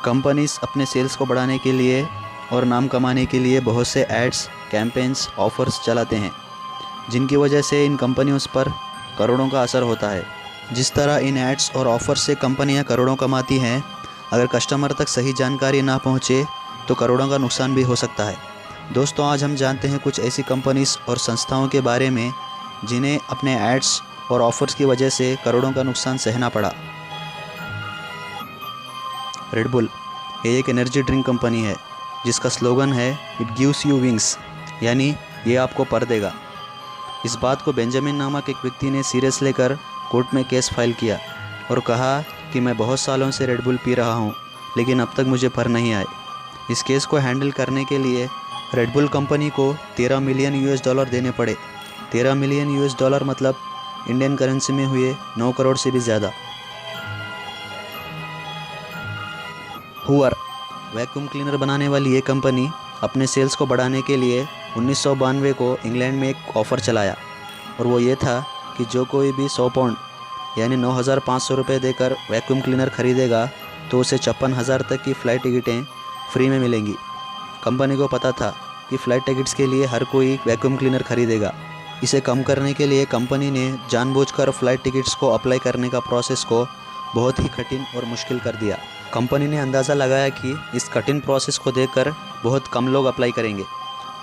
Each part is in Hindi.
कंपनीज अपने सेल्स को बढ़ाने के लिए और नाम कमाने के लिए बहुत से एड्स, कैंपेन्स, ऑफ़र्स चलाते हैं, जिनकी वजह से इन कंपनियों पर करोड़ों का असर होता है। जिस तरह इन एड्स और ऑफ़र्स से कंपनियां करोड़ों कमाती हैं, अगर कस्टमर तक सही जानकारी ना पहुंचे तो करोड़ों का नुकसान भी हो सकता है। दोस्तों, आज हम जानते हैं कुछ ऐसी कंपनीज और संस्थाओं के बारे में जिन्हें अपने एड्स और ऑफ़र्स की वजह से करोड़ों का नुकसान सहना पड़ा। रेड बुल ये एक एनर्जी ड्रिंक कंपनी है जिसका स्लोगन है इट गिव्स यू विंग्स, यानी ये आपको पर देगा। इस बात को बेंजामिन नामक एक व्यक्ति ने सीरियस लेकर कोर्ट में केस फाइल किया और कहा कि मैं बहुत सालों से रेड बुल पी रहा हूँ, लेकिन अब तक मुझे पर नहीं आए। इस केस को हैंडल करने के लिए रेड बुल कंपनी को $13 मिलियन देने पड़े। $13 मिलियन मतलब इंडियन करेंसी में हुए 9 करोड़ से भी ज़्यादा। हुअर वैक्यूम क्लीनर बनाने वाली ये कंपनी अपने सेल्स को बढ़ाने के लिए 1992 को इंग्लैंड में एक ऑफ़र चलाया, और वो ये था कि जो कोई भी 100 पाउंड यानी 9,500 रुपये देकर वैक्यूम क्लीनर खरीदेगा तो उसे 56,000 तक की फ़्लाइट टिकटें फ्री में मिलेंगी। कंपनी को पता था कि फ़्लाइट टिकट्स के लिए हर कोई वैक्यूम क्लीनर खरीदेगा। इसे कम करने के लिए कंपनी ने जानबूझकर फ़्लाइट टिकट्स को अप्लाई करने का प्रोसेस को बहुत ही कठिन और मुश्किल कर दिया। कंपनी ने अंदाज़ा लगाया कि इस कठिन प्रोसेस को देखकर बहुत कम लोग अप्लाई करेंगे।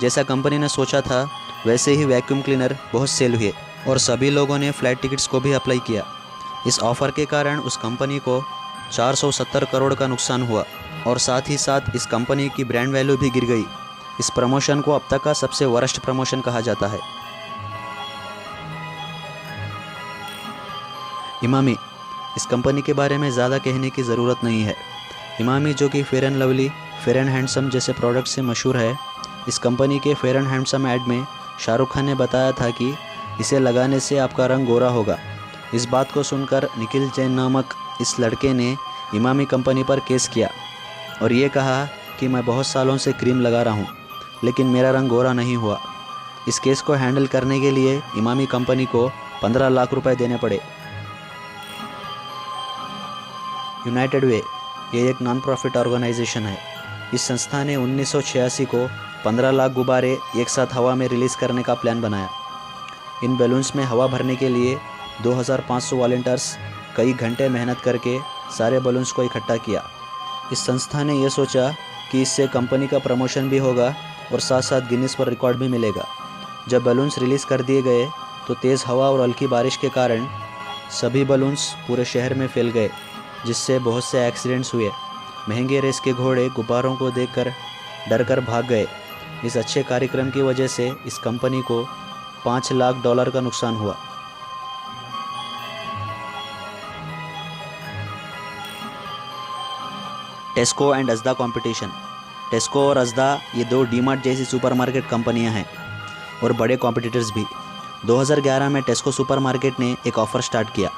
जैसा कंपनी ने सोचा था वैसे ही वैक्यूम क्लीनर बहुत सेल हुए और सभी लोगों ने फ़्लाइट टिकट्स को भी अप्लाई किया। इस ऑफ़र के कारण उस कंपनी को 470 करोड़ का नुकसान हुआ और साथ ही साथ इस कंपनी की ब्रांड वैल्यू भी गिर गई। इस प्रमोशन को अब तक का सबसे वर्स्ट प्रमोशन कहा जाता है। इमामी इस कंपनी के बारे में ज़्यादा कहने की ज़रूरत नहीं है। इमामी जो कि fair and lovely, fair and handsome जैसे प्रोडक्ट से मशहूर है, इस कंपनी के फेयर एंड हैंडसम ऐड में शाहरुख खान ने बताया था कि इसे लगाने से आपका रंग गोरा होगा। इस बात को सुनकर निखिल जैन नामक इस लड़के ने इमामी कंपनी पर केस किया और ये कहा कि मैं बहुत सालों से क्रीम लगा रहा हूँ, लेकिन मेरा रंग गोरा नहीं हुआ। इस केस को हैंडल करने के लिए इमामी कंपनी को 15 लाख रुपए देने पड़े। यूनाइटेड वे ये एक नॉन प्रॉफिट ऑर्गेनाइजेशन है। इस संस्था ने 1986 को 15 लाख गुब्बारे एक साथ हवा में रिलीज़ करने का प्लान बनाया। इन बैलून्स में हवा भरने के लिए 2500 वॉलंटियर्स कई घंटे मेहनत करके सारे बैलून्स को इकट्ठा किया। इस संस्था ने यह सोचा कि इससे कंपनी का प्रमोशन भी होगा और साथ साथ गिनीज पर रिकॉर्ड भी मिलेगा। जब बैलून्स रिलीज़ कर दिए गए तो तेज़ हवा और हल्की बारिश के कारण सभी बैलून्स पूरे शहर में फैल गए, जिससे बहुत से एक्सीडेंट्स हुए। महंगे रेस के घोड़े गुब्बारों को देखकर डरकर भाग गए। इस अच्छे कार्यक्रम की वजह से इस कंपनी को $5 लाख का नुकसान हुआ। टेस्को एंड असदा कंपटीशन। टेस्को और असदा ये 2 डीमार्ट जैसी सुपरमार्केट कंपनियां हैं और बड़े कॉम्पिटिटर्स भी। 2011 में टेस्को सुपरमार्केट ने एक ऑफ़र स्टार्ट किया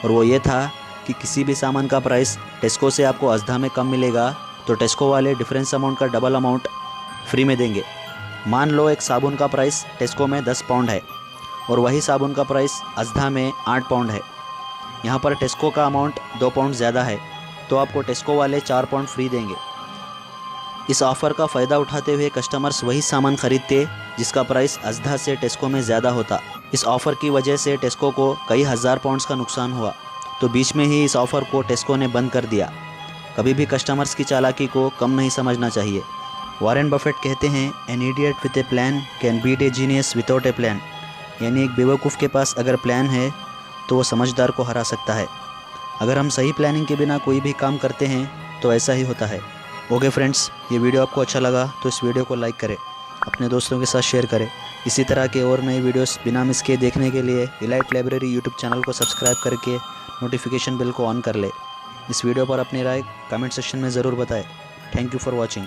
और वो ये था कि किसी भी सामान का प्राइस टेस्को से आपको असदा में कम मिलेगा तो टेस्को वाले डिफरेंस अमाउंट का डबल अमाउंट फ्री में देंगे। मान लो एक साबुन का प्राइस टेस्को में 10 पाउंड है और वही साबुन का प्राइस असदा में 8 पाउंड है। यहाँ पर टेस्को का अमाउंट 2 पाउंड ज़्यादा है तो आपको टेस्को वाले 4 पाउंड फ्री देंगे। इस ऑफ़र का फ़ायदा उठाते हुए कस्टमर्स वही सामान खरीदते जिसका प्राइस असदा से टेस्को में ज़्यादा होता। इस ऑफ़र की वजह से टेस्को को कई हज़ार पाउंड्स का नुकसान हुआ, तो बीच में ही इस ऑफ़र को टेस्को ने बंद कर दिया। कभी भी कस्टमर्स की चालाकी को कम नहीं समझना चाहिए। वॉरेन बफेट कहते हैं an idiot with a plan can beat a genius without a plan, यानी एक बेवकूफ़ के पास अगर प्लान है तो वो समझदार को हरा सकता है। अगर हम सही प्लानिंग के बिना कोई भी काम करते हैं तो ऐसा ही होता है। ओके फ्रेंड्स, ये वीडियो आपको अच्छा लगा तो इस वीडियो को लाइक करें, अपने दोस्तों के साथ शेयर करें। इसी तरह के और नए वीडियोस बिना मिस किए देखने के लिए इलाइट लाइब्रेरी यूट्यूब चैनल को सब्सक्राइब करके नोटिफिकेशन बेल को ऑन कर ले। इस वीडियो पर अपनी राय कमेंट सेक्शन में ज़रूर बताएं। Thank you for watching.